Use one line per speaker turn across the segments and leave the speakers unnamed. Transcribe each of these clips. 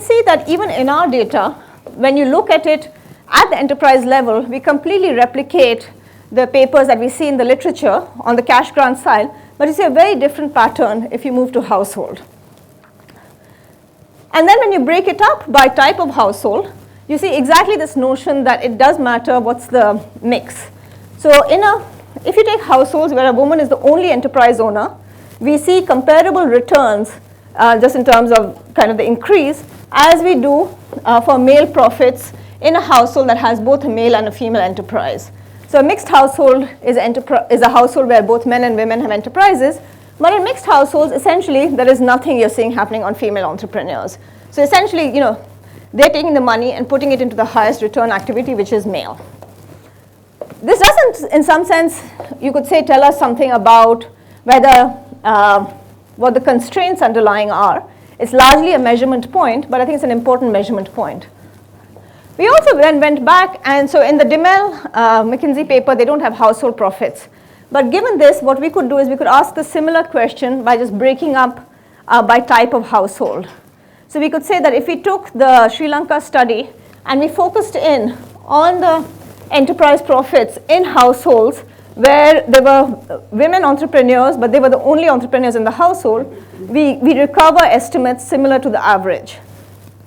see that even in our data, when you look at it at the enterprise level, we completely replicate the papers that we see in the literature on the cash grant side, but you see a very different pattern if you move to household. And then when you break it up by type of household, you see exactly this notion that it does matter what's the mix. So if you take households where a woman is the only enterprise owner, we see comparable returns just in terms of kind of the increase as we do for male profits in a household that has both a male and a female enterprise. So a mixed household is a household where both men and women have enterprises, but in mixed households, essentially, there is nothing you're seeing happening on female entrepreneurs. So essentially, they're taking the money and putting it into the highest return activity, which is male. This doesn't, in some sense, you could say, tell us something about whether what the constraints underlying are. It's largely a measurement point, but I think it's an important measurement point. We also then went back, and so in the Dimmel McKinsey paper, they don't have household profits. But given this, what we could do is we could ask the similar question by just breaking up by type of household. So we could say that if we took the Sri Lanka study and we focused in on the enterprise profits in households where there were women entrepreneurs, but they were the only entrepreneurs in the household, we recover estimates similar to the average.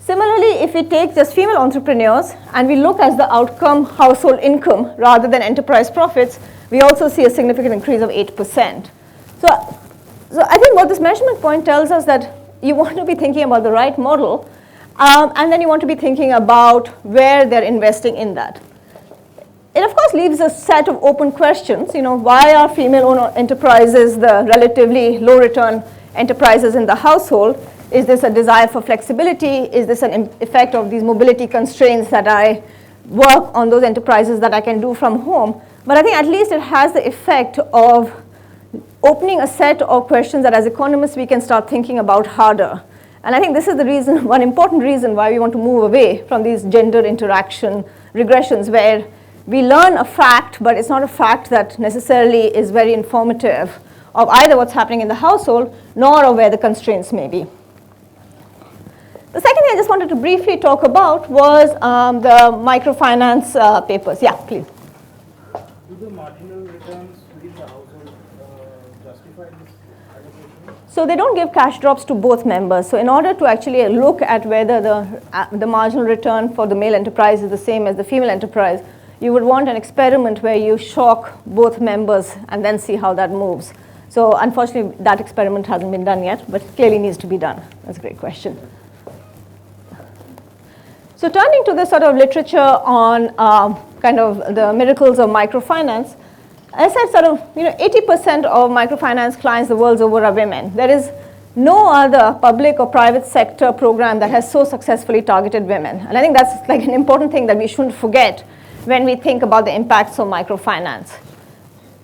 Similarly, if we take just female entrepreneurs and we look at the outcome household income rather than enterprise profits, we also see a significant increase of 8%. So I think what this measurement point tells us that you want to be thinking about the right model, and then you want to be thinking about where they're investing in that. It of course leaves a set of open questions. Why are female-owned enterprises the relatively low return enterprises in the household? Is this a desire for flexibility? Is this an effect of these mobility constraints that I work on those enterprises that I can do from home? But I think at least it has the effect of opening a set of questions that as economists we can start thinking about harder. And I think this is the reason, one important reason why we want to move away from these gender interaction regressions where we learn a fact, but it's not a fact that necessarily is very informative of either what's happening in the household nor of where the constraints may be. The second thing I just wanted to briefly talk about was the microfinance papers. Yeah, please.
Do the marginal returns within the household justify this allocation?
So they don't give cash drops to both members. So in order to actually look at whether the marginal return for the male enterprise is the same as the female enterprise, you would want an experiment where you shock both members and then see how that moves. So unfortunately, that experiment hasn't been done yet, but clearly needs to be done. That's a great question. So turning to this sort of literature on kind of the miracles of microfinance, as I said, sort of 80% of microfinance clients the world over are women. There is no other public or private sector program that has so successfully targeted women. And I think that's like an important thing that we shouldn't forget when we think about the impacts of microfinance.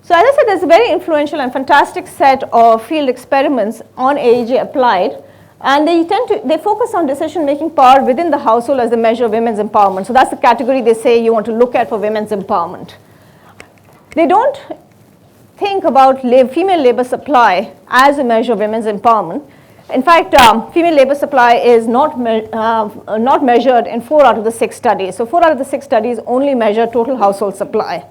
So as I said, there's a very influential and fantastic set of field experiments on AEJ applied. And they focus on decision-making power within the household as the measure of women's empowerment. So that's the category they say you want to look at for women's empowerment. They don't think about female labor supply as a measure of women's empowerment. In fact, female labor supply is not measured in 4 out of the 6 studies. So 4 out of the 6 studies only measure total household supply.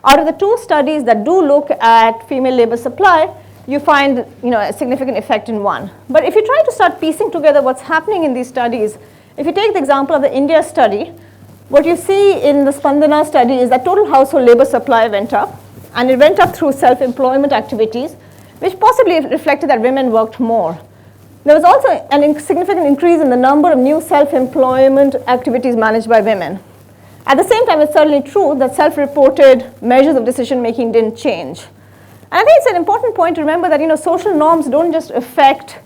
Out of the 2 studies that do look at female labor supply, you find a significant effect in one. But if you try to start piecing together what's happening in these studies, if you take the example of the India study, what you see in the Spandana study is that total household labor supply went up, and it went up through self-employment activities, which possibly reflected that women worked more. There was also a significant increase in the number of new self-employment activities managed by women. At the same time, it's certainly true that self-reported measures of decision-making didn't change. And I think it's an important point to remember that social norms don't just affect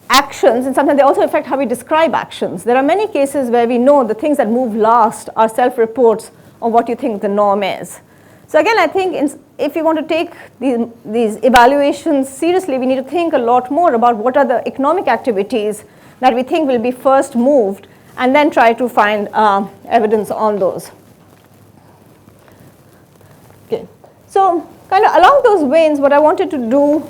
actions, and sometimes they also affect how we describe actions. There are many cases where we know the things that move last are self-reports of what you think the norm is. So again, I think if we want to take these evaluations seriously, we need to think a lot more about what are the economic activities that we think will be first moved, and then try to find evidence on those. Okay, so kind of along those veins, what I wanted to do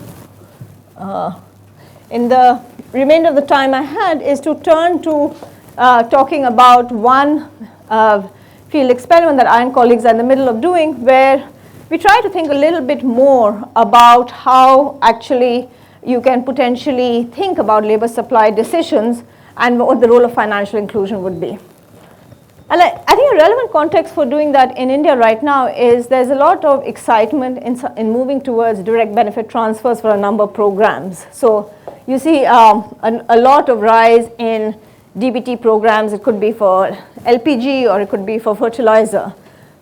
in the remainder of the time I had is to turn to talking about one field experiment that I and colleagues are in the middle of doing, where we try to think a little bit more about how actually you can potentially think about labor supply decisions and what the role of financial inclusion would be. And I think a relevant context for doing that in India right now is there's a lot of excitement in moving towards direct benefit transfers for a number of programs. So you see a lot of rise in DBT programs. It could be for LPG or it could be for fertilizer.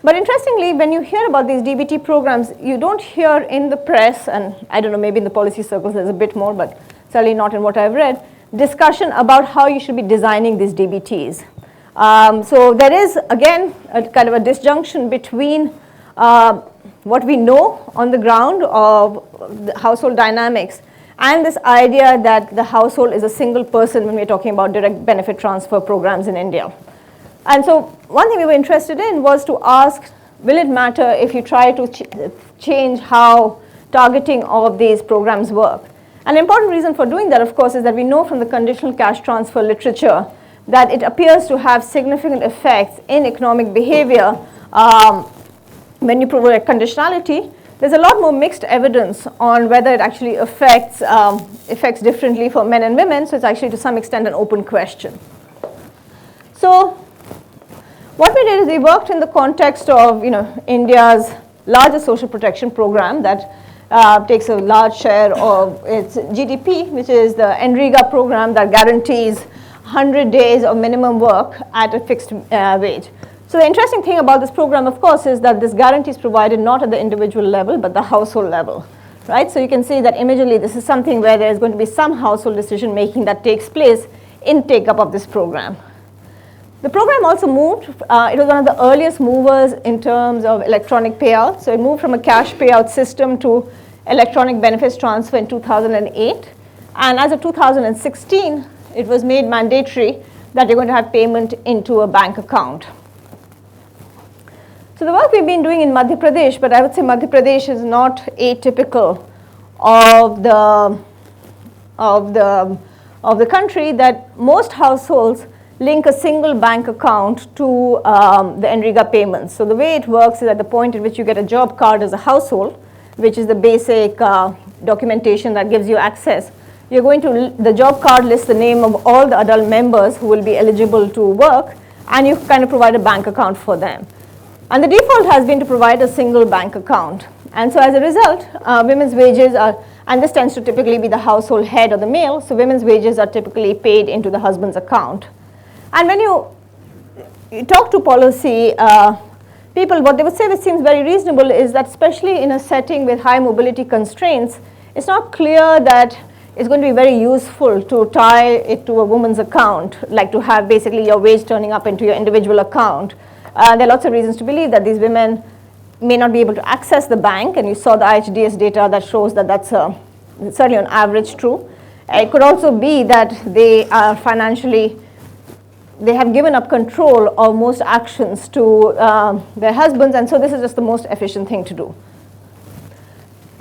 But interestingly, when you hear about these DBT programs, you don't hear in the press, and I don't know, maybe in the policy circles there's a bit more, but certainly not in what I've read, discussion about how you should be designing these DBTs. So there is, again, a kind of a disjunction between what we know on the ground of the household dynamics and this idea that the household is a single person when we're talking about direct benefit transfer programs in India. And so one thing we were interested in was to ask, will it matter if you try to change how targeting of these programs work? An important reason for doing that, of course, is that we know from the conditional cash transfer literature that it appears to have significant effects in economic behavior when you provide conditionality. There's a lot more mixed evidence on whether it actually affects differently for men and women, so it's actually to some extent an open question. So what we did is we worked in the context of India's largest social protection program that takes a large share of its GDP, which is the NREGA program that guarantees 100 days of minimum work at a fixed wage. So the interesting thing about this program, of course, is that this guarantee is provided not at the individual level, but the household level, right? So you can see that immediately this is something where there is going to be some household decision making that takes place in take-up of this program. The program also moved, it was one of the earliest movers in terms of electronic payout. So it moved from a cash payout system to electronic benefits transfer in 2008. And as of 2016, it was made mandatory that you're going to have payment into a bank account. So the work we've been doing in Madhya Pradesh, but I would say Madhya Pradesh is not atypical of the country, that most households link a single bank account to the NREGA payments. So the way it works is at the point at which you get a job card as a household, which is the basic documentation that gives you access. You're going to, the job card lists the name of all the adult members who will be eligible to work, and you kind of provide a bank account for them. And the default has been to provide a single bank account. And so as a result, women's wages are, and this tends to typically be the household head or the male, so women's wages are typically paid into the husband's account. And when you talk to policy people, what they would say, which seems very reasonable, is that especially in a setting with high mobility constraints, it's not clear that it's going to be very useful to tie it to a woman's account, like to have basically your wage turning up into your individual account. There are lots of reasons to believe that these women may not be able to access the bank, and you saw the IHDS data that shows that that's certainly on average true. It could also be that they are financially, they have given up control of most actions to their husbands, and so this is just the most efficient thing to do.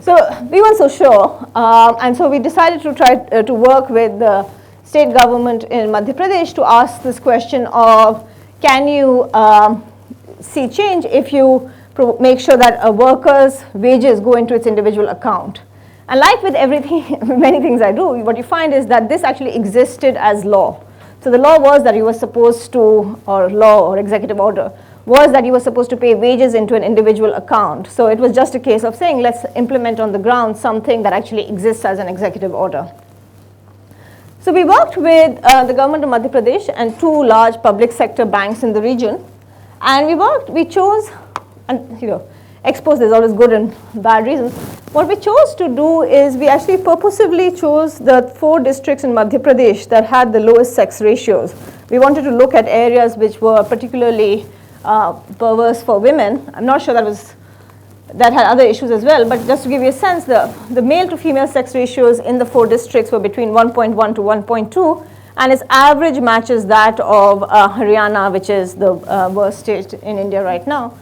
So we weren't so sure, and so we decided to try to work with the state government in Madhya Pradesh to ask this question of, can you see change if you make sure that a worker's wages go into its individual account? And like with everything, many things I do, what you find is that this actually existed as law. So the law was that you were supposed to, or law or executive order, was that you were supposed to pay wages into an individual account. So it was just a case of saying, let's implement on the ground something that actually exists as an executive order. So we worked with the government of Madhya Pradesh and two large public sector banks in the region. And we chose, and expose, there's always good and bad reasons. What we chose to do is we actually purposively chose the 4 districts in Madhya Pradesh that had the lowest sex ratios. We wanted to look at areas which were particularly perverse for women. I'm not sure that had other issues as well, but just to give you a sense, the male to female sex ratios in the 4 districts were between 1.1 to 1.2, and its average matches that of Haryana, which is the worst state in India right now.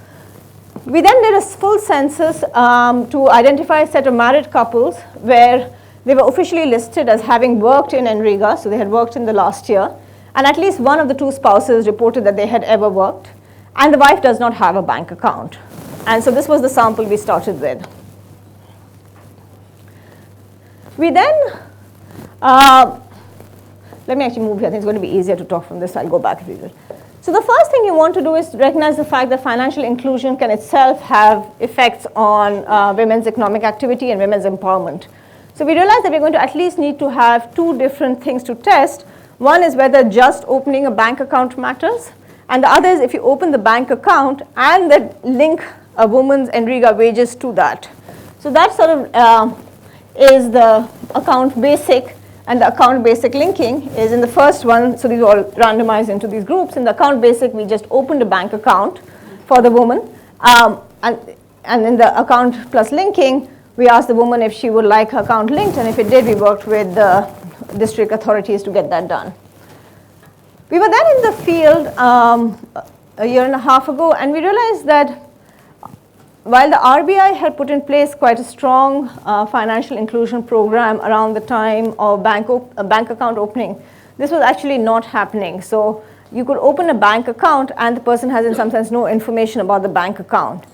We then did a full census to identify a set of married couples where They were officially listed as having worked in NREGA, so they had worked in the last year, and at least one of the two spouses reported that they had ever worked, and the wife does not have a bank account. And so this was the sample we started with. We then, let me actually move here. I think it's going to be easier to talk from this. I'll go back if you will. So the first thing you want to do is recognize the fact that financial inclusion can itself have effects on women's economic activity and women's empowerment. So we realize that we're going to at least need to have two different things to test. One is whether just opening a bank account matters, and the other is if you open the bank account and then link a woman's NREGA wages to that. So that sort of is the account basic, and the account basic linking is in the first one. So these are all randomized into these groups. In the account basic, we just opened a bank account for the woman, and in the account plus linking, we asked the woman if she would like her account linked, and if it did, we worked with the district authorities to get that done. We were then in the field a year and a half ago, and we realized that while the RBI had put in place quite a strong financial inclusion program around the time of bank account opening, this was actually not happening. So you could open a bank account and the person has in some sense no information about the bank account.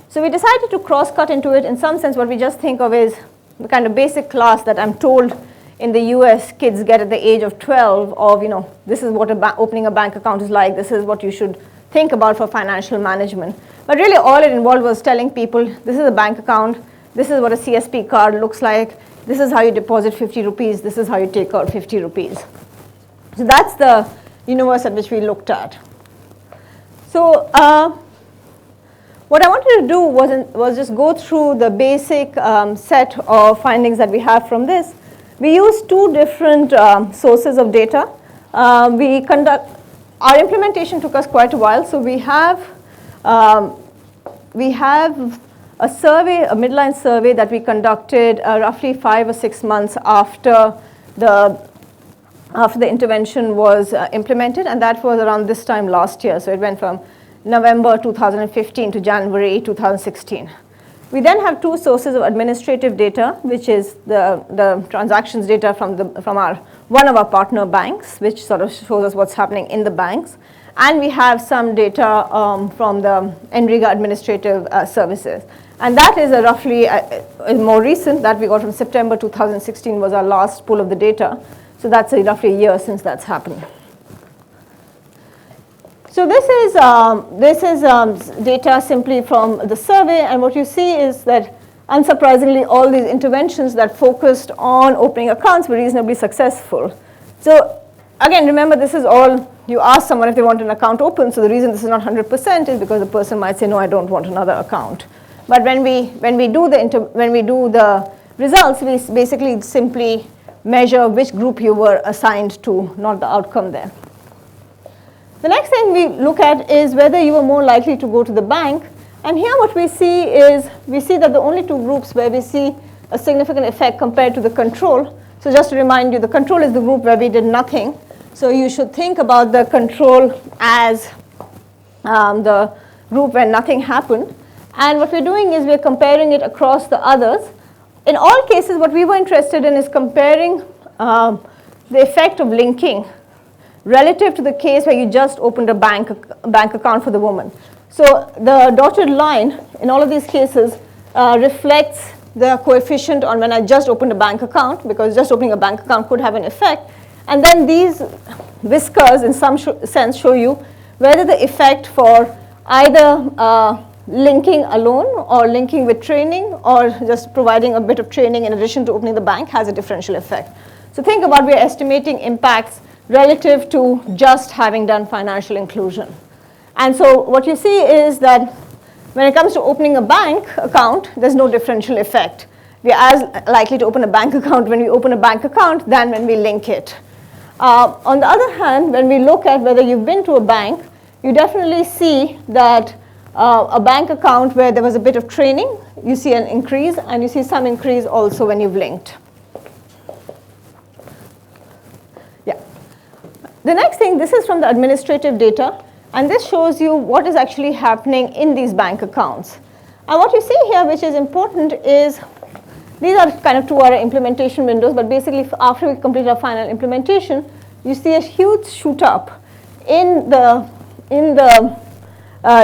So we decided to cross-cut into it. In some sense, what we just think of is the kind of basic class that I'm told in the US kids get at the age of 12 of, this is what opening a bank account is like, this is what you should think about for financial management. But really all it involved was telling people, this is a bank account, this is what a CSP card looks like, this is how you deposit 50 rupees, this is how you take out 50 rupees. So that's the universe at which we looked at. So what I wanted to do was just go through the basic set of findings that we have from this. We used two different sources of data. Our implementation took us quite a while, so we have a survey, a midline survey that we conducted roughly 5 or 6 months after the intervention was implemented, and that was around this time last year. So it went from November 2015 to January 2016. We then have two sources of administrative data, which is the transactions data from one of our partner banks, which sort of shows us what's happening in the banks. And we have some data from the NREGA administrative services. And that is roughly more recent, that we got from September 2016 was our last pull of the data. So that's roughly a year since that's happened. So this is data simply from the survey, and what you see is that unsurprisingly all these interventions that focused on opening accounts were reasonably successful. So again, remember, this is all, you ask someone if they want an account open, so the reason this is not 100% is because the person might say, no, I don't want another account. But when we do the results, we basically simply measure which group you were assigned to, not the outcome there. The next thing we look at is whether you were more likely to go to the bank. And here what we see is, we see that the only two groups where we see a significant effect compared to the control. So just to remind you, the control is the group where we did nothing. So you should think about the control as the group where nothing happened. And what we're doing is we're comparing it across the others. In all cases, what we were interested in is comparing the effect of linking relative to the case where you just opened a bank account for the woman. So the dotted line in all of these cases reflects the coefficient on when I just opened a bank account, because just opening a bank account could have an effect. And then these whiskers in some sense show you whether the effect for either linking alone or linking with training or just providing a bit of training in addition to opening the bank has a differential effect. So think about, we're estimating impacts relative to just having done financial inclusion. And so what you see is that when it comes to opening a bank account, there's no differential effect. We're as likely to open a bank account when we open a bank account than when we link it. On the other hand, when we look at whether you've been to a bank, you definitely see that a bank account where there was a bit of training, you see an increase, and you see some increase also when you've linked. Yeah. The next thing, this is from the administrative data, and this shows you what is actually happening in these bank accounts. And what you see here, which is important, is These are kind of 2-hour implementation windows, but basically after we complete our final implementation, you see a huge shoot up in the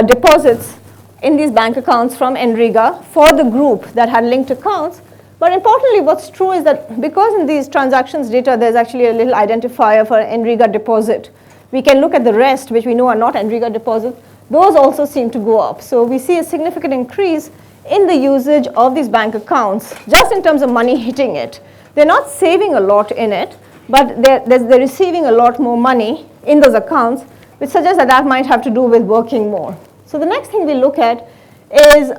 deposits in these bank accounts from NREGA for the group that had linked accounts. But importantly, what's true is that because in these transactions data, there's actually a little identifier for an NREGA deposit. We can look at the rest, which we know are not NREGA deposits. Those also seem to go up. So we see a significant increase in the usage of these bank accounts, just in terms of money hitting it. They're not saving a lot in it, but they're receiving a lot more money in those accounts, which suggests that that might have to do with working more. So the next thing we look at is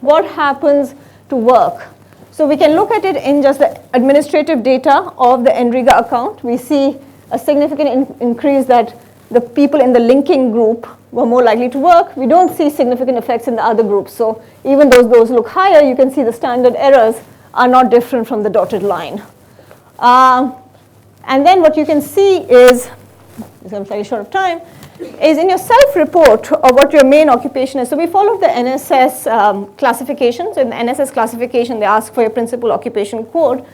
what happens to work. So we can look at it in just the administrative data of the NREGA account. We see a significant increase that the people in the linking group were more likely to work. We don't see significant effects in the other groups. So even though those look higher, you can see the standard errors are not different from the dotted line. And then what you can see is, because I'm very short of time, is in your self-report of what your main occupation is. So we follow the NSS classification. So in the NSS classification, they ask for your principal occupation code. And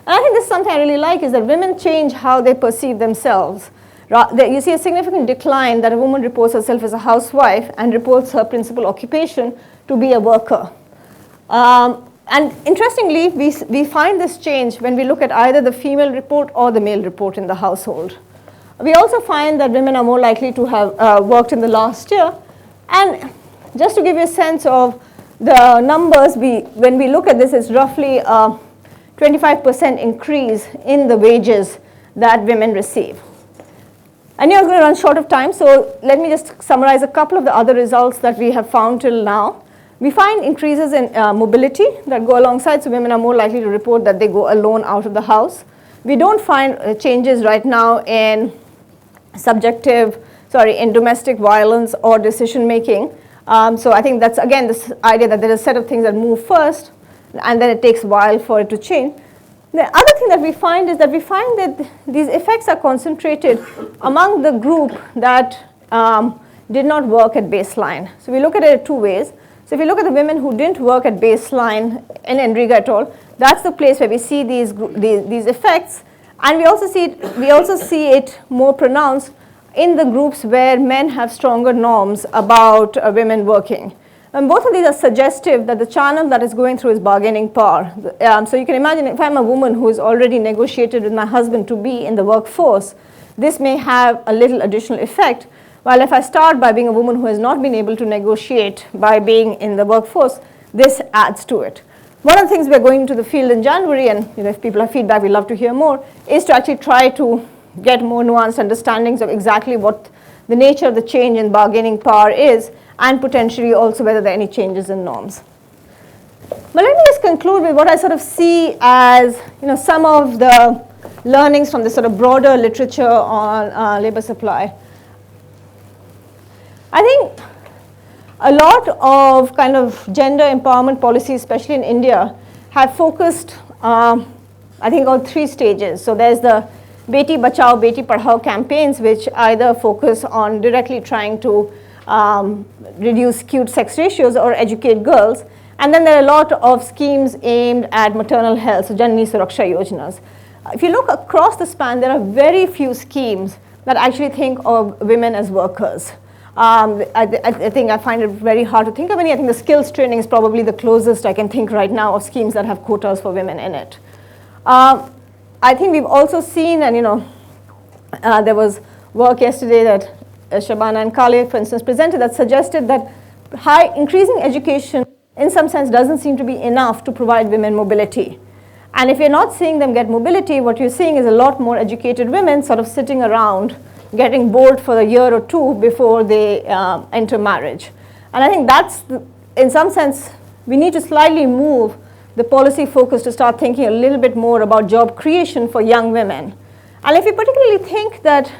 I think this is something I really like, is that women change how they perceive themselves. You see a significant decline that a woman reports herself as a housewife and reports her principal occupation to be a worker. And interestingly, we find this change when we look at either the female report or the male report in the household. We also find that women are more likely to have worked in the last year. And just to give you a sense of the numbers, when we look at this, it's roughly a 25% increase in the wages that women receive. I know I'm going to run short of time, so let me just summarize a couple of the other results that we have found till now. We find increases in mobility that go alongside, so women are more likely to report that they go alone out of the house. We don't find changes right now in in domestic violence or decision making. So I think that's, again, this idea that there's a set of things that move first, and then it takes a while for it to change. The other thing that we find is that these effects are concentrated among the group that did not work at baseline. So we look at it two ways. So if you look at the women who didn't work at baseline in NREGA at all, that's the place where we see these effects. And we also see it more pronounced in the groups where men have stronger norms about women working. And both of these are suggestive that the channel that is going through is bargaining power. So you can imagine if I'm a woman who has already negotiated with my husband to be in the workforce, this may have a little additional effect. While if I start by being a woman who has not been able to negotiate by being in the workforce, this adds to it. One of the things we're going to the field in January, and if people have feedback, we'd love to hear more, is to actually try to get more nuanced understandings of exactly what the nature of the change in bargaining power is, and potentially also whether there are any changes in norms. But let me just conclude with what I sort of see as some of the learnings from this sort of broader literature on labor supply. I think a lot of kind of gender empowerment policies, especially in India, have focused, I think, on 3 stages. So there's the Beti Bachao, Beti Padhao campaigns, which either focus on directly trying to reduce skewed sex ratios or educate girls. And then there are a lot of schemes aimed at maternal health, so Janani Suraksha Yojanas. If you look across the span, there are very few schemes that actually think of women as workers. I think I find it very hard to think of any. I think the skills training is probably the closest I can think right now of schemes that have quotas for women in it. I think we've also seen, and there was work yesterday that Shabana and Kale, for instance, presented that suggested that increasing education in some sense doesn't seem to be enough to provide women mobility. And if you're not seeing them get mobility, what you're seeing is a lot more educated women sort of sitting around getting bored for a year or two before they enter marriage. And I think that's, in some sense, we need to slightly move the policy focus to start thinking a little bit more about job creation for young women. And if you particularly think that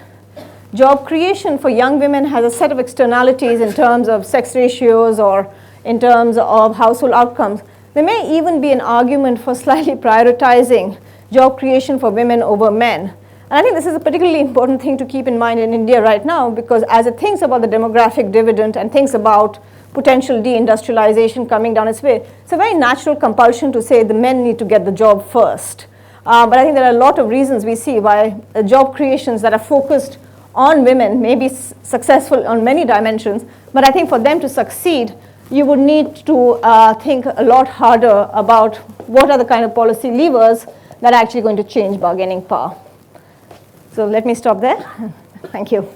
job creation for young women has a set of externalities in terms of sex ratios or in terms of household outcomes, there may even be an argument for slightly prioritizing job creation for women over men. And I think this is a particularly important thing to keep in mind in India right now, because as it thinks about the demographic dividend and thinks about potential deindustrialization coming down its way, it's a very natural compulsion to say the men need to get the job first. But I think there are a lot of reasons we see why job creations that are focused on women may be successful on many dimensions, but I think for them to succeed, you would need to think a lot harder about what are the kind of policy levers that are actually going to change bargaining power. So let me stop there. Thank you.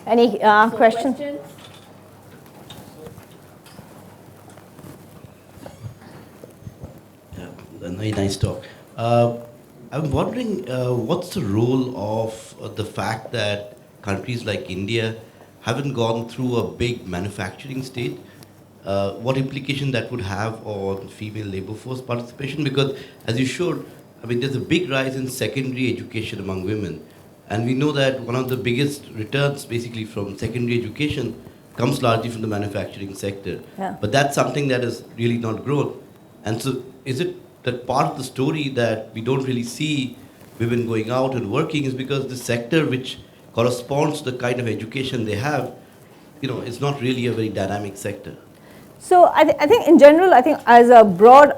Any questions?
Yeah, a very nice talk. I'm wondering what's the role of the fact that countries like India haven't gone through a big manufacturing state? What implication that would have on female labor force participation? Because as you showed, I mean, there's a big rise in secondary education among women. And we know that one of the biggest returns basically from secondary education comes largely from the manufacturing sector.
Yeah.
But that's something that has really not grown. And so is it that part of the story that we don't really see women going out and working is because the sector which corresponds to the kind of education they have, you know, is not really a very dynamic sector?
So I think in general, I think as a broad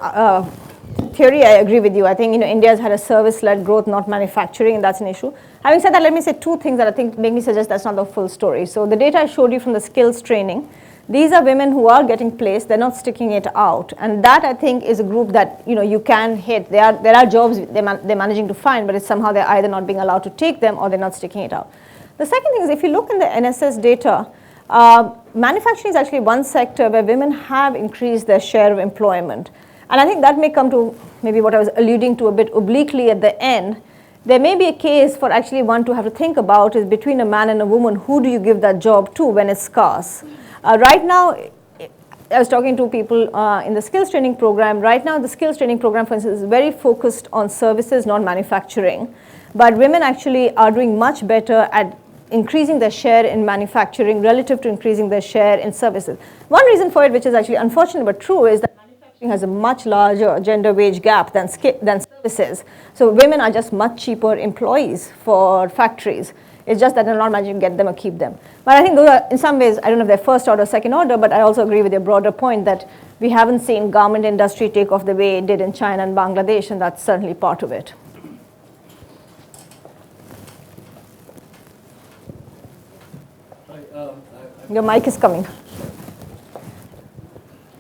theory, I agree with you. I think India has had a service-led growth, not manufacturing, and that's an issue. Having said that, let me say two things that I think make me suggest that's not the full story. So the data I showed you from the skills training, these are women who are getting placed, they're not sticking it out. And that I think is a group that you can hit. There are jobs they're managing to find, but it's somehow they're either not being allowed to take them or they're not sticking it out. The second thing is if you look in the NSS data, manufacturing is actually one sector where women have increased their share of employment. And I think that may come to maybe what I was alluding to a bit obliquely at the end. There may be a case for actually one to have to think about is between a man and a woman, who do you give that job to when it's scarce? Right now, I was talking to people in the skills training program. Right now, the skills training program, for instance, is very focused on services, not manufacturing. But women actually are doing much better at increasing their share in manufacturing relative to increasing their share in services. One reason for it, which is actually unfortunate but true, is that manufacturing has a much larger gender wage gap than services. So women are just much cheaper employees for factories. It's just that they're not managing to get them or keep them. But I think those are, in some ways, I don't know if they're first order or second order, but I also agree with your broader point that we haven't seen garment industry take off the way it did in China and Bangladesh, and that's certainly part of it. Your mic is coming.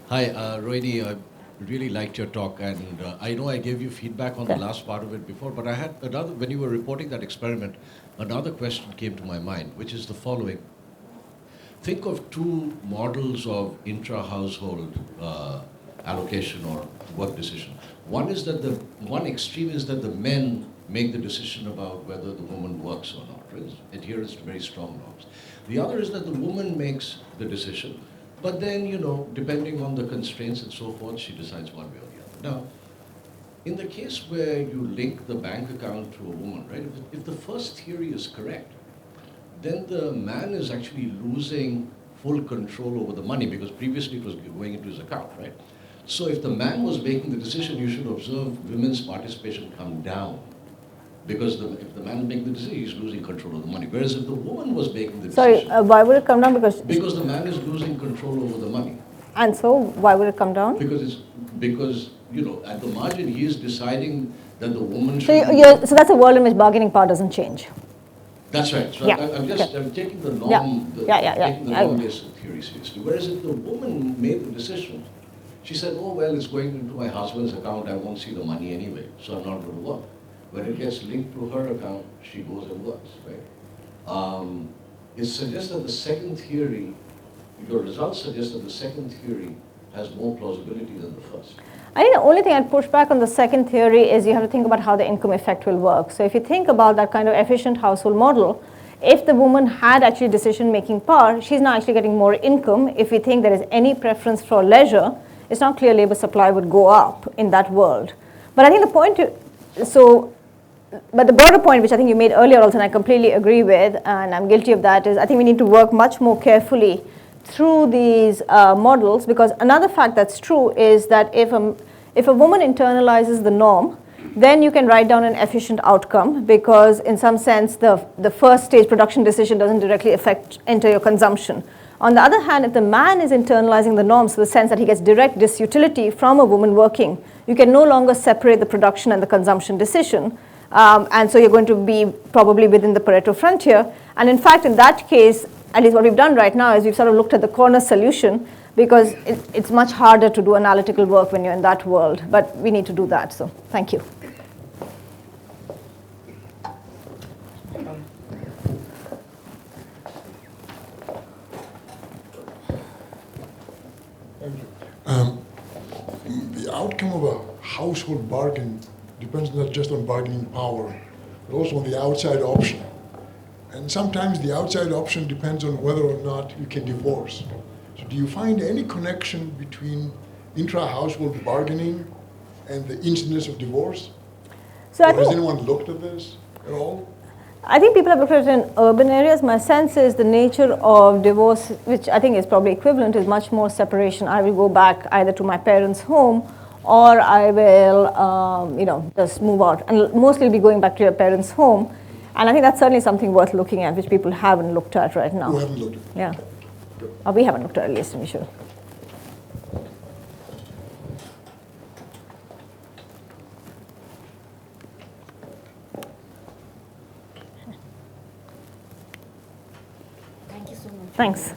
Hi, Rohini. I really liked your talk, and I know I gave you feedback on the last part of it before, but I had another, when you were reporting that experiment, another question came to my mind, which is the following. Think of two models of intra-household allocation or work decision. One is that one extreme is that the men make the decision about whether the woman works or not, right? Adherence to very strong norms. The other is that the woman makes the decision, but then, depending on the constraints and so forth, she decides one way or the other. Now, in the case where you link the bank account to a woman, right, if the first theory is correct, then the man is actually losing full control over the money because previously it was going into his account, right? So if the man was making the decision, you should observe women's participation come down. Because if the man is making the decision, he's losing control of the money. Whereas if the woman was making the decision...
Sorry, why would it come down? Because
the man is losing control over the money.
And so, why would it come down?
Because at the margin, he is deciding that the woman should...
So that's a world in which bargaining power doesn't change.
That's right. So
yeah.
I'm taking the norm, taking the norm-based theory seriously. Whereas if the woman made the decision, she said, oh, well, it's going into my husband's account, I won't see the money anyway, so I'm not going to work. When it gets linked to her account, she goes and works, right? It suggests that the second theory, your results suggest that the second theory has more plausibility than the first.
I think the only thing I'd push back on the second theory is you have to think about how the income effect will work. So if you think about that kind of efficient household model, if the woman had actually decision-making power, she's now actually getting more income. If we think there is any preference for leisure, it's not clear labor supply would go up in that world. But I think the point, but the broader point, which I think you made earlier also, and I completely agree with, and I'm guilty of that, is I think we need to work much more carefully through these models, because another fact that's true is that if a woman internalizes the norm, then you can write down an efficient outcome, because in some sense the first stage production decision doesn't directly enter your consumption. On the other hand, if the man is internalizing the norms to the sense that he gets direct disutility from a woman working, you can no longer separate the production and the consumption decision. And so you're going to be probably within the Pareto frontier. And in fact, in that case, at least what we've done right now is we've sort of looked at the corner solution, because it's much harder to do analytical work when you're in that world. But we need to do that. So thank you.
The outcome of a household bargain depends not just on bargaining power, but also on the outside option. And sometimes the outside option depends on whether or not you can divorce. So do you find any connection between intra-household bargaining and the incidence of divorce?
So
or has anyone looked at this at all?
I think people have looked at it in urban areas. My sense is the nature of divorce, which I think is probably equivalent, is much more separation. I will go back either to my parents' home, or I will, just move out. And mostly will be going back to your parents' home. And I think that's certainly something worth looking at, which people haven't looked at right now.
Who haven't looked at it?
Yeah. Or we haven't looked at it, at least, we should.
Thank you so much.
Thanks.